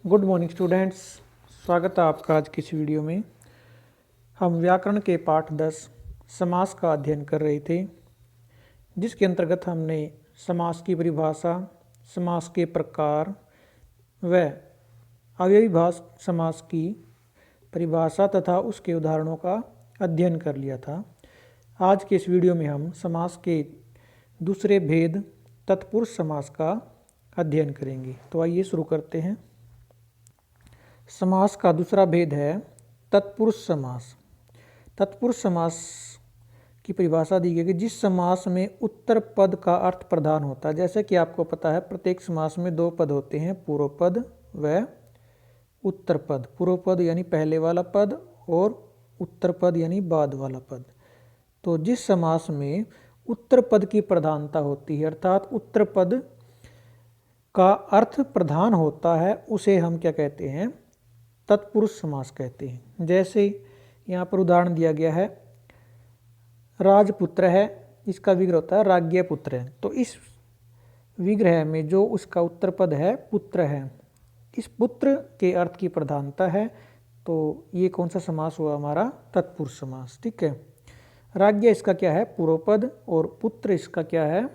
Good morning students. स्वागत है आपका आज की इस वीडियो में। हम व्याकरण के पाठ 10 समास का अध्ययन कर रहे थे, जिसके अंतर्गत हमने समास की परिभाषा, समास के प्रकार व अव्ययीभाव समास की परिभाषा तथा उसके उदाहरणों का अध्ययन कर लिया था। आज के इस वीडियो में हम समास के दूसरे भेद तत्पुरुष समास का अध्ययन करेंगे। तो आइए शुरू करते हैं। समास का दूसरा भेद है तत्पुरुष समास। तत्पुरुष समास की परिभाषा दी गई कि जिस समास में उत्तर पद का अर्थ प्रधान होता है। जैसे कि आपको पता है, प्रत्येक समास में दो पद होते हैं, पूर्व पद व उत्तर पद। पूर्व पद यानी पहले वाला पद और उत्तर पद यानी बाद वाला पद। तो जिस समास में उत्तर पद की प्रधानता होती है, अर्थात उत्तर पद का अर्थ प्रधान होता है, उसे हम क्या कहते हैं? तत्पुरुष समास कहते हैं। जैसे यहाँ पर उदाहरण दिया गया है, राजपुत्र है, इसका विग्रह होता है राज्ञपुत्र है। तो इस विग्रह में जो उसका उत्तर पद है पुत्र है, इस पुत्र के अर्थ की प्रधानता है। तो ये कौन सा समास हुआ? हमारा तत्पुरुष समास। ठीक है। राज्ञ इसका क्या है? पूर्व पद, और पुत्र इसका क्या है?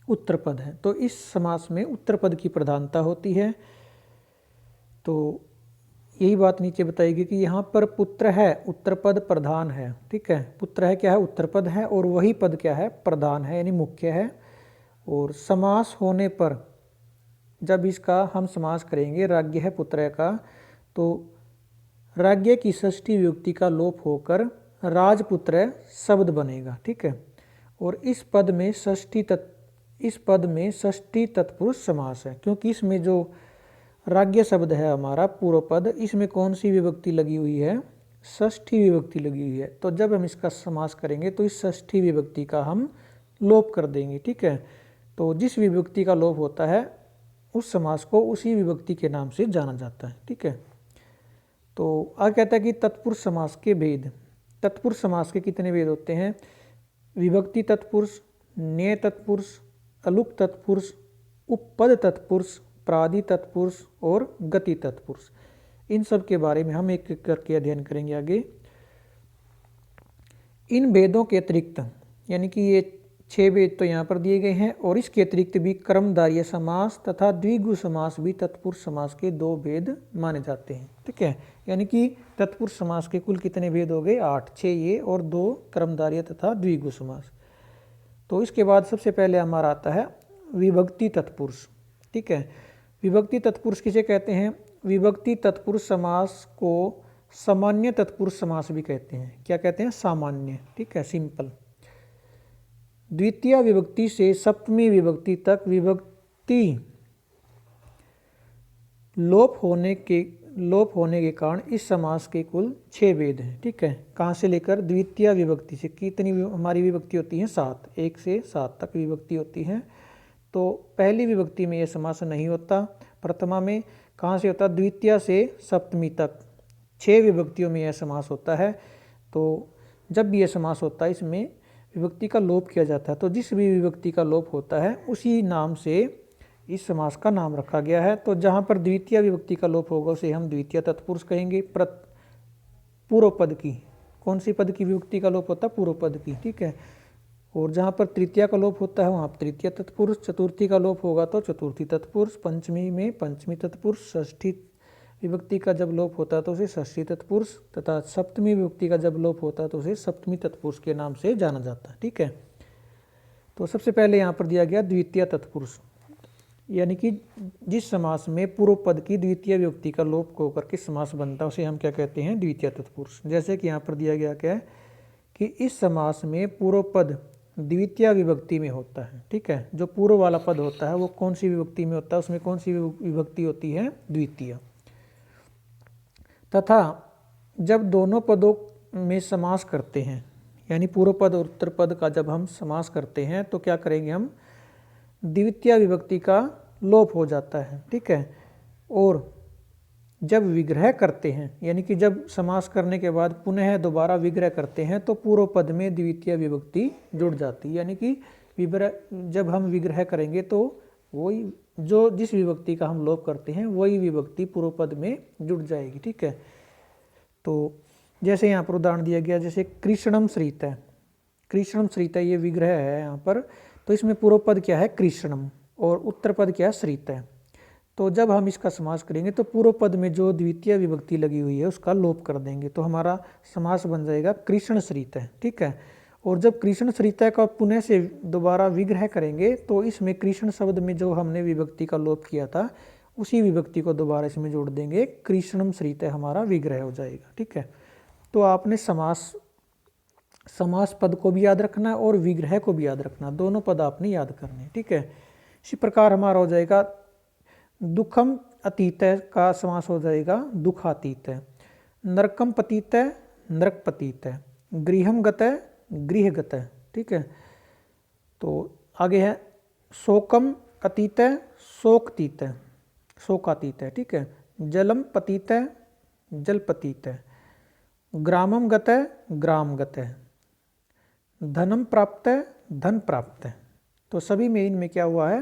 उत्तर पद है। तो इस समास में उत्तर पद की प्रधानता होती है। तो यही बात नीचे बताएगी कि यहाँ पर पुत्र है, उत्तर पद प्रधान है। ठीक है। पुत्र है क्या है? उत्तर पद है, और वही पद क्या है? प्रधान है, यानी मुख्य है। और समास होने पर जब इसका हम समास करेंगे राज्ञ है पुत्र का, तो राज्ञ की षष्ठी विभक्ति का लोप होकर राजपुत्र शब्द बनेगा। ठीक है। और इस पद में षष्ठी तत्पुरुष समास है, क्योंकि इसमें जो राज्ञ शब्द है हमारा पूर्व पद, इसमें कौन सी विभक्ति लगी हुई है? षष्ठी विभक्ति लगी हुई है। तो जब हम इसका समास करेंगे तो इस षष्ठी विभक्ति का हम लोप कर देंगे। ठीक है। तो जिस विभक्ति का लोप होता है उस समास को उसी विभक्ति के नाम से जाना जाता है। ठीक है। तो आगे कहता है कि तत्पुरुष समास के भेद। तत्पुरुष समास के कितने भेद होते हैं? विभक्ति तत्पुरुष, न्यय तत्पुरुष, अलुक तत्पुरुष, उपपद तत्पुरुष, प्रादि तत्पुरुष और गति तत्पुरुष। इन सब के बारे में हम एक एक करके अध्ययन करेंगे आगे। इन भेदों के अतिरिक्त, यानी कि ये 6 भेद तो यहाँ पर दिए गए हैं, और इसके अतिरिक्त भी कर्मधारय समास तथा द्विगु समास भी तत्पुरुष समास के 2 भेद माने जाते हैं। ठीक है। यानी कि तत्पुरुष समास के कुल कितने भेद हो गए? 8, 6 ये और 2 कर्मधारय तथा द्विगु समास। तो इसके बाद सबसे पहले हमारा आता है विभक्ति तत्पुरुष। ठीक है। विभक्ति तत्पुरुष किसे कहते हैं? विभक्ति तत्पुरुष समास को सामान्य तत्पुरुष समास भी कहते हैं। क्या कहते हैं? सामान्य। ठीक है, सिंपल। द्वितीय विभक्ति से सप्तमी विभक्ति तक विभक्ति लोप होने के कारण इस समास के कुल 6 भेद हैं। ठीक है। कहाँ से लेकर? द्वितीय विभक्ति से। कितनी हमारी विभक्ति होती है? 7, 1 से 7 तक विभक्ति होती है। तो पहली विभक्ति में यह समास नहीं होता, प्रथमा में। कहाँ से होता? द्वितीय से सप्तमी तक 6 विभक्तियों में यह समास होता है। तो जब भी यह समास होता है, इसमें विभक्ति का लोप किया जाता है। तो जिस भी विभक्ति का लोप होता है उसी नाम से इस समास का नाम रखा गया है। तो जहाँ पर द्वितीय विभक्ति का लोप होगा उसे हम द्वितीय तत्पुरुष कहेंगे। पूर्व पद की, कौन सी पद की विभक्ति का लोप होता है? पूर्व पद की। ठीक है। और जहाँ पर तृतीया का लोप होता है वहाँ तृतीय तत्पुरुष, चतुर्थी का लोप होगा तो चतुर्थी तत्पुरुष, पंचमी में पंचमी तत्पुरुष, षष्ठी विभक्ति का जब लोप होता है तो उसे षष्ठी तत्पुरुष, तथा सप्तमी विभक्ति का जब लोप होता है तो उसे सप्तमी तत्पुरुष के नाम से जाना जाता है। ठीक है। तो सबसे पहले यहाँ पर दिया गया द्वितीय तत्पुरुष, यानी कि जिस समास में पूर्व पद की द्वितीय विभक्ति का लोप होकर के समास बनता है उसे हम क्या कहते हैं? द्वितीय तत्पुरुष। जैसे कि यहाँ पर दिया गया क्या है कि इस समास में पूर्व पद द्वितीय विभक्ति में होता है। ठीक है। जो पूर्व वाला पद होता है वो कौन सी विभक्ति में होता है? उसमें कौन सी विभक्ति होती है? द्वितीय। तथा जब दोनों पदों में समास करते हैं, यानी पूर्व पद और उत्तर पद का जब हम समास करते हैं तो क्या करेंगे हम? द्वितीय विभक्ति का लोप हो जाता है। ठीक है। और जब विग्रह करते हैं, यानी कि जब समास करने के बाद पुनः दोबारा विग्रह करते हैं तो पूर्व पद में द्वितीय विभक्ति जुड़ जाती है। यानी कि जब हम विग्रह करेंगे तो वही जो जिस विभक्ति का हम लोप करते हैं वही विभक्ति पूर्व पद में जुड़ जाएगी। ठीक है, तो जैसे यहाँ पर उदाहरण दिया गया, जैसे कृष्णम श्रीत है, कृष्णम श्रीत है, ये विग्रह है यहाँ पर, तो इसमें पूर्व पद क्या है कृष्णम और उत्तर पद क्या है श्रीत है। तो जब हम इसका समास करेंगे तो पूर्व पद में जो द्वितीय विभक्ति लगी हुई है उसका लोप कर देंगे, तो हमारा समास बन जाएगा कृष्ण श्रीत है। ठीक है, और जब कृष्ण श्रीता का पुनः से दोबारा विग्रह करेंगे तो इसमें कृष्ण शब्द में जो हमने विभक्ति का लोप किया था उसी विभक्ति को दोबारा इसमें जोड़ देंगे, कृष्णम श्रीता हमारा विग्रह हो जाएगा। ठीक है, तो आपने समास पद को भी याद रखना है और विग्रह को भी याद रखना, दोनों पद आपने याद करने। ठीक है, इसी प्रकार हमारा हो जाएगा दुखम अतीत का समास हो जाएगा दुखातीत है, नरकम पतीत है नरक पतीत है, गृहम गत है गृहगत है। ठीक है, तो आगे है शोकम अतीत है शोकतीत है शोकातीत है। ठीक है, जलम पतीत है जल पतीत है, ग्रामम गत है ग्राम गत है, धनम प्राप्त है धन प्राप्त है। तो सभी में इनमें क्या हुआ है,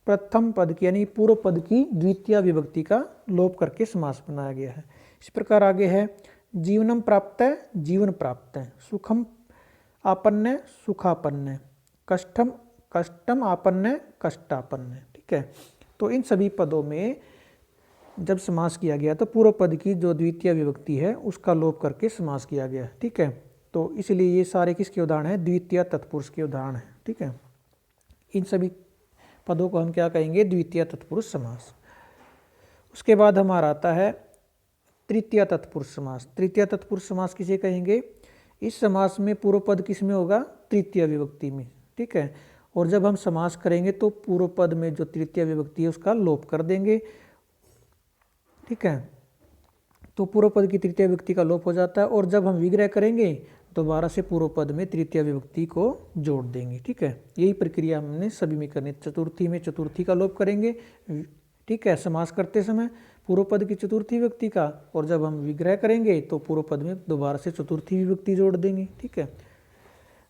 प्रथम पद की यानी पूर्व पद की द्वितीय विभक्ति का लोप करके समास बनाया गया है। इस प्रकार आगे है जीवनम प्राप्त है जीवन प्राप्त है, सुखम आपन्न सुखापन्न, कष्टम कष्टम आपन्न कष्टापन्न। ठीक है, तो इन सभी पदों में जब समास किया गया तो पूर्व पद की जो द्वितीय विभक्ति है उसका लोप करके समास किया गया। ठीक है, तो इसलिए ये सारे किसके उदाहरण हैं, द्वितीय तत्पुरुष के उदाहरण हैं। ठीक है, इन सभी पदों को हम क्या कहेंगे, द्वितीय तत्पुरुष समास। उसके बाद हमारा आता है तृतीय तत्पुरुष समास। तृतीय तत्पुरुष समास किसे कहेंगे, इस समास में पूर्व पद किस में होगा, तृतीय विभक्ति में। ठीक है, और जब हम समास करेंगे तो पूर्व पद में जो तृतीय विभक्ति है उसका लोप कर देंगे। ठीक है, तो पूर्व पद की तृतीय विभक्ति का लोप हो जाता है और जब हम विग्रह करेंगे दोबारा से पूर्व पद में तृतीय विभक्ति को जोड़ देंगे। ठीक है, यही प्रक्रिया हमने सभी में करनी। चतुर्थी में चतुर्थी का लोप करेंगे, ठीक है, समास करते समय पूर्व पद की चतुर्थी विभक्ति का, और जब हम विग्रह करेंगे तो पूर्व पद में दोबारा से चतुर्थी विभक्ति जोड़ देंगे। ठीक है,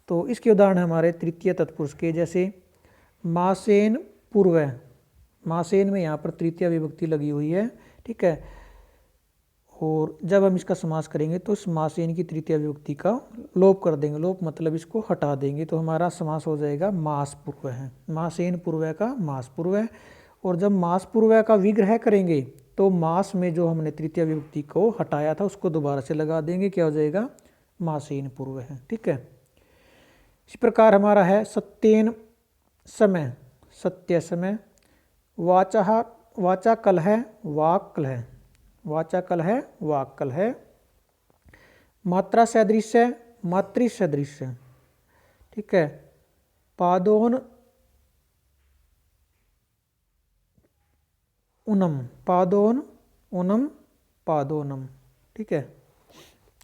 तो इसके उदाहरण हमारे तृतीय तत्पुरुष के, जैसे मासेन पूर्व, मासेन में यहाँ पर तृतीय विभक्ति लगी हुई है। ठीक है, और जब हम इसका समास करेंगे तो इस मासेन की तृतीय विभक्ति का लोप कर देंगे, लोप मतलब इसको हटा देंगे, तो हमारा समास हो जाएगा मास पूर्व है, मासेन पूर्व का मास पूर्व है। और जब मास पूर्व का विग्रह करेंगे तो मास में जो हमने तृतीय विभक्ति को हटाया था उसको दोबारा से लगा देंगे, क्या हो जाएगा, मासेन पूर्व है। ठीक है, इस प्रकार हमारा है सत्येन समय, सत्य समय, वाचा वाचा कल है वाक कल है, वाचा कल है वाक कल है, मात्रा सदृश है मातृ सदृश है। ठीक है, पादोन उनम, पादोन उनम पादोनम। ठीक है,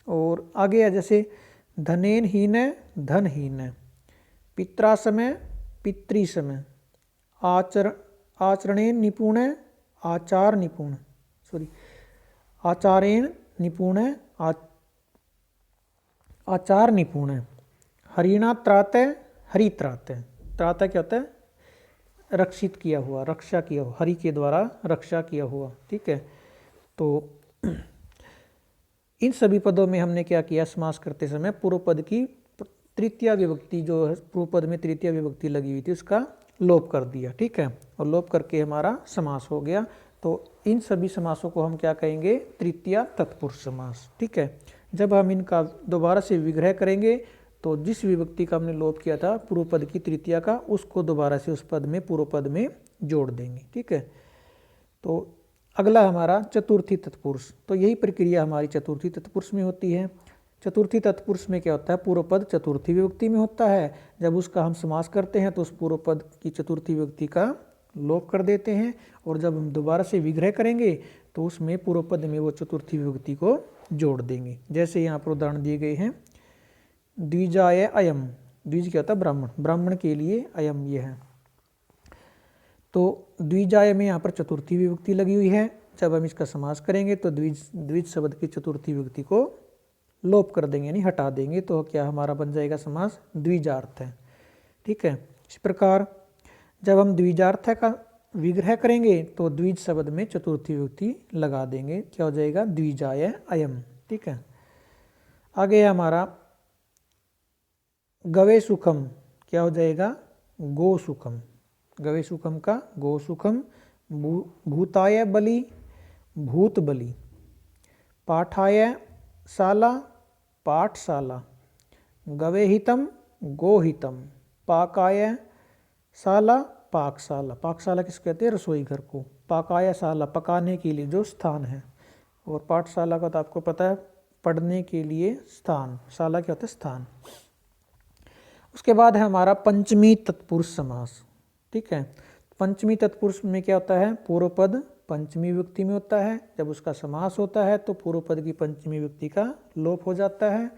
और आगे है जैसे धनेन हीन है धनहीन है, पित्रा समय पितृ समय, आचरणेन निपुण है आचार निपुण, सॉरी आचारेण निपुण है आचार निपुण है, हरिणा त्रात है हरि त्रात है। त्रात क्या होता है, रक्षित किया हुआ, रक्षा किया हुआ, हरि के द्वारा रक्षा किया हुआ। ठीक है, तो इन सभी पदों में हमने क्या किया, समास करते समय पूर्व पद की तृतीय विभक्ति जो है, पूर्व पद में तृतीय विभक्ति लगी हुई थी उसका लोप कर दिया। ठीक है, और लोप करके हमारा समास हो गया। तो इन सभी समासों को हम क्या कहेंगे, तृतीय तत्पुरुष समास। ठीक है, जब हम इनका दोबारा से विग्रह करेंगे तो जिस विभक्ति का हमने लोप किया था पूर्व पद की तृतीय का, उसको दोबारा से उस पद में पूर्व पद में जोड़ देंगे। ठीक है, तो अगला हमारा चतुर्थी तत्पुरुष। तो यही प्रक्रिया हमारी चतुर्थी तत्पुरुष में होती है। चतुर्थी तत्पुरुष में क्या होता है, पूर्व पद चतुर्थी विभक्ति में होता है, जब उसका हम समास करते हैं तो उस पूर्व पद की चतुर्थी विभक्ति का लोप कर देते हैं, और जब हम दोबारा से विग्रह करेंगे तो उसमें पूर्व पद में वो चतुर्थी विभक्ति को जोड़ देंगे। जैसे यहाँ पर उदाहरण दिए गए हैं, द्विजाय अयम, द्विज क्या होता है, ब्राह्मण, ब्राह्मण के लिए अयम ये है। तो द्विजाय में यहाँ पर चतुर्थी विभक्ति लगी हुई है, जब हम इसका समास करेंगे तो द्विज शब्द की चतुर्थी विभक्ति को लोप कर देंगे यानी हटा देंगे, तो क्या हमारा बन जाएगा समास द्विजार्थ है। ठीक है, इस प्रकार जब हम द्विजार्थ का विग्रह करेंगे तो द्विज शब्द में चतुर्थी विभक्ति लगा देंगे, क्या हो जाएगा, द्विजाय अयम। ठीक है, आगे है हमारा गवे सुखम, क्या हो जाएगा, गो सुखम। गवे सुखम का गो सुखम। भूताय बलि, भूत बलि। पाठाय शाला, पाठशाला। गवे हितम, गो हितम। पाकाय शाला, पाकशाला। पाकशाला किसको कहते हैं, रसोई घर को। पाकाय शाला, पकाने के लिए जो स्थान है, और पाठशाला का तो आपको पता है, पढ़ने के लिए स्थान। शाला क्या होता है, स्थान। उसके बाद है हमारा पंचमी तत्पुरुष समास। ठीक है, पंचमी तत्पुरुष में क्या होता है, पूर्व पद पंचमी विभक्ति में होता है। जब उसका समास होता है तो पूर्व पद की पंचमी विभक्ति का लोप हो जाता है,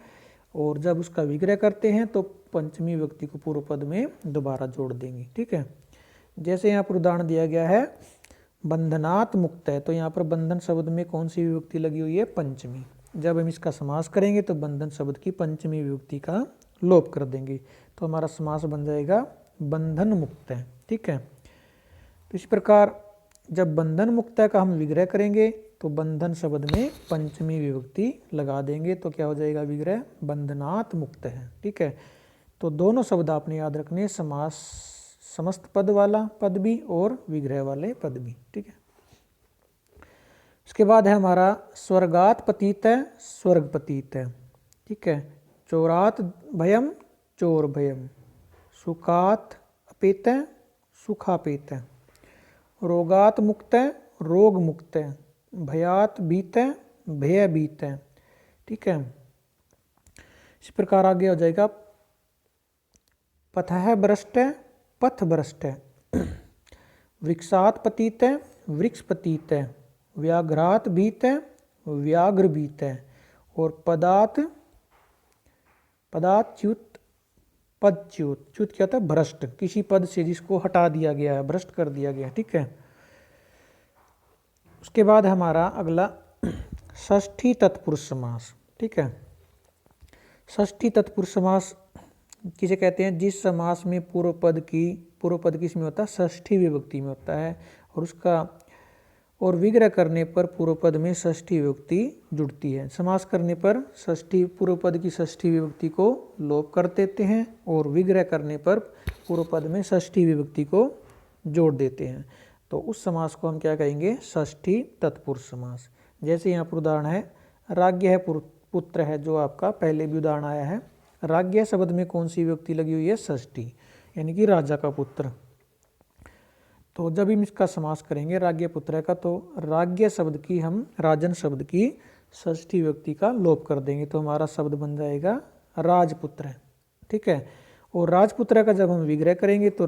और जब उसका विग्रह करते हैं तो पंचमी विभक्ति को पूर्व पद में दोबारा जोड़ देंगे। ठीक है, जैसे यहाँ पर उदाहरण दिया गया है बंधनात् मुक्त है, तो यहाँ पर बंधन शब्द में कौन सी विभक्ति लगी हुई है, पंचमी। जब हम इसका समास करेंगे तो बंधन शब्द की पंचमी विभक्ति का लोप कर देंगे, तो हमारा समास बन जाएगा बंधन मुक्त है। ठीक है, तो इस प्रकार जब बंधन मुक्त का हम विग्रह करेंगे तो बंधन शब्द में पंचमी विभक्ति लगा देंगे, तो क्या हो जाएगा विग्रह, बंधनात् मुक्त है। ठीक है, तो दोनों शब्द आपने याद रखने, समास समस्त पद वाला पद भी और विग्रह वाले पद भी। ठीक है, उसके बाद है हमारा स्वर्गात पतित है, स्वर्ग पतित है। ठीक है, चोरात भयम, चोर भयम। सुखात अपेत है, सुखापेत है। रोगात मुक्त है, रोग मुक्त है। भयात भीत है, भय भीत है। ठीक है, इस प्रकार आगे हो जाएगा पथः भ्रष्ट है, पथ भ्रष्ट है। वृक्षात पतित है, वृक्ष पतित है। व्याघ्रात भीत है, व्याघ्र भीत है। और पदात पदात च्युत, पद च्युत। च्युत क्या होता है, भ्रष्ट, किसी पद से जिसको हटा दिया गया है, भ्रष्ट कर दिया गया है। ठीक है, उसके बाद हमारा अगला षष्ठी तत्पुरुष समास। ठीक है, षष्ठी तत्पुरुष समास किसे कहते हैं, जिस समास में पूर्व पद किसमें होता है, षष्ठी विभक्ति में होता है, और उसका और विग्रह करने पर पूर्व पद में षष्ठी विभक्ति जुड़ती है। समास करने पर षष्ठी पूर्व पद की षष्ठी विभक्ति को लोप कर देते हैं, और विग्रह करने पर पूर्व पद में षष्ठी विभक्ति को जोड़ देते हैं, तो उस समास को हम क्या कहेंगे, षष्ठी तत्पुरुष समास। जैसे यहाँ पर उदाहरण है राज्ञ है पुत्र है, जो आपका पहले भी उदाहरण आया है। राज्ञ शब्द में कौन सी विभक्ति लगी हुई है, षष्ठी, यानी कि राजा का पुत्र। तो जब हम इसका समास करेंगे राज्ञ पुत्र का, तो राज्ञ शब्द की हम राजन शब्द की षष्ठी विभक्ति का लोप कर देंगे, तो हमारा शब्द बन जाएगा राजपुत्र। ठीक है, और राजपुत्र का जब हम विग्रह करेंगे तो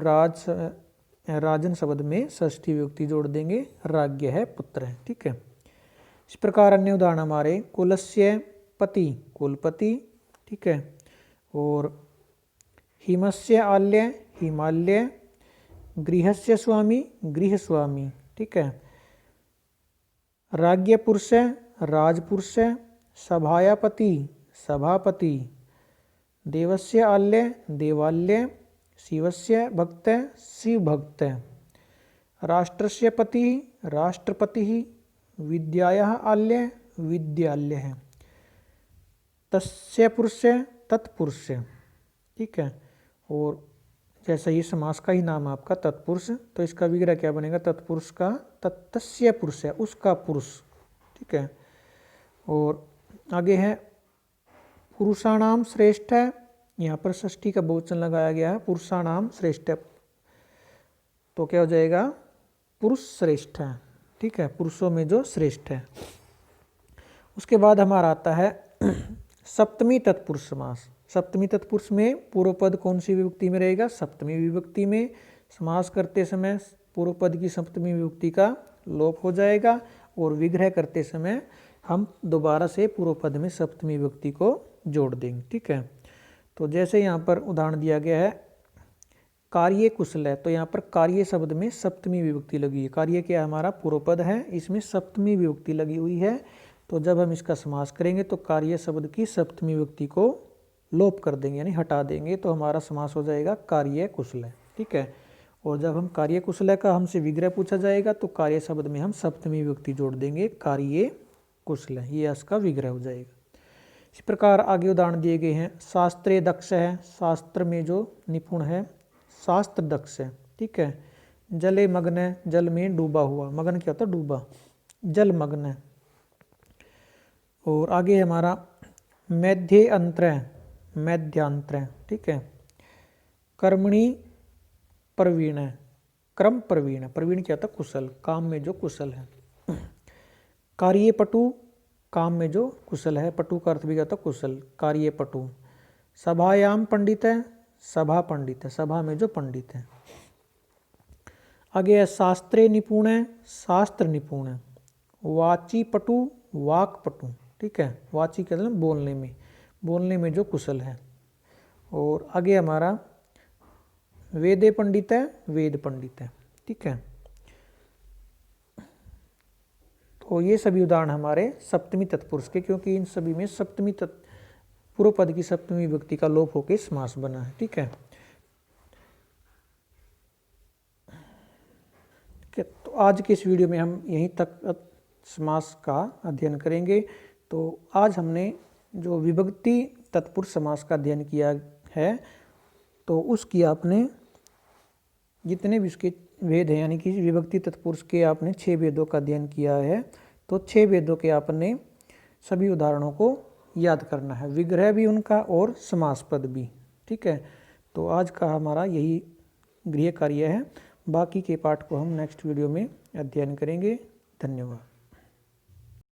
राजन शब्द में षष्ठी विभक्ति जोड़ देंगे, राज्ञ है पुत्र है। ठीक है, इस प्रकार अन्य उदाहरण हमारे कुलस्य पति, कुलपति। ठीक है, और हिमस्य आल्य, हिमालय। गृहस्य स्वामी, गृहस्वामी। ठीक है, राज्ञ पुरुष, राजपुरुष। सभायापति, सभापति। देवस्य आल्य, देवाल्य। शिवस्य भक्त, शिव भक्त। राष्ट्रस्य पति, राष्ट्रपति। विद्यायाः आल्य, विद्याल्य है। तस्य पुरुष, तत्पुरुष। ठीक है, और जैसा ये समास का ही नाम आपका तत्पुरुष, तो इसका विग्रह क्या बनेगा, तत्पुरुष का तस्य पुरुष है, उसका पुरुष। ठीक है, और आगे है पुरुषाणाम श्रेष्ठ है, यहाँ पर षष्ठी का बहुवचन लगाया गया है, पुरुषाणाम श्रेष्ठ है, तो क्या हो जाएगा, पुरुष श्रेष्ठ है। ठीक है, पुरुषों में जो श्रेष्ठ है। उसके बाद हमारा आता है सप्तमी तत्पुरुष समास। सप्तमी तत्पुरुष में पूर्व पद कौन सी विभक्ति में रहेगा, सप्तमी विभक्ति में। समास करते समय पूर्व पद की सप्तमी विभक्ति का लोप हो जाएगा, और विग्रह करते समय हम दोबारा से पूर्व पद में सप्तमी विभक्ति को जोड़ देंगे। ठीक है, तो जैसे यहाँ पर उदाहरण दिया गया है कार्य कुशल है, तो यहाँ पर कार्य शब्द में सप्तमी विभक्ति लगी है। कार्य क्या हमारा पूर्व पद है, इसमें सप्तमी विभक्ति लगी हुई है, तो जब हम इसका समास करेंगे तो कार्य शब्द की सप्तमी विभक्ति को लोप कर देंगे, यानी हटा देंगे, तो हमारा समास हो जाएगा कार्य कुशल है। ठीक है, और जब हम कार्य कुशल का हमसे विग्रह पूछा जाएगा तो कार्य शब्द में हम सप्तमी विभक्ति जोड़ देंगे, कार्य कुशल, ये इसका विग्रह हो जाएगा। इस प्रकार आगे उदाहरण दिए गए हैं। शास्त्रे दक्ष है, शास्त्र में जो निपुण है, शास्त्र दक्ष है, ठीक है। जले मग्न है, जल में डूबा हुआ, मग्न क्या होता है, डूबा, जल मग्न है। और आगे हमारा मध्य अंतर है, मध्यांतर है, ठीक है। कर्मणि प्रवीण है, क्रम प्रवीण है, प्रवीण क्या होता है, कुशल, काम में जो कुशल है। कार्य पटु, काम में जो कुशल है, पटु का अर्थ भी क्या होता है, कुशल, कार्य पटु। सभायाम पंडित है, सभा पंडित है, सभा में जो पंडित है। आगे है शास्त्रे निपुण है, शास्त्र निपुण है। वाची पटु, वाक पटु, ठीक है। वाची कहते हैं बोलने में जो कुशल है। और आगे हमारा वेदे पंडित है, वेद पंडित है, ठीक है। तो ये सभी उदाहरण हमारे सप्तमी तत्पुरुष के, क्योंकि इन सभी में सप्तमी पूर्व पद की सप्तमी विभक्ति का लोप होकर समास बना है, ठीक है। तो आज के इस वीडियो में हम यहीं तक समास का अध्ययन करेंगे। तो आज हमने जो विभक्ति तत्पुरुष समास का अध्ययन किया है, तो उसकी आपने जितने भी उसके वेद हैं, यानी कि विभक्ति तत्पुरुष के आपने 6 वेदों का अध्ययन किया है, तो 6 वेदों के आपने सभी उदाहरणों को याद करना है, विग्रह भी उनका और समास पद भी, ठीक है। तो आज का हमारा यही गृह कार्य है। बाकी के पाठ को हम नेक्स्ट वीडियो में अध्ययन करेंगे। धन्यवाद।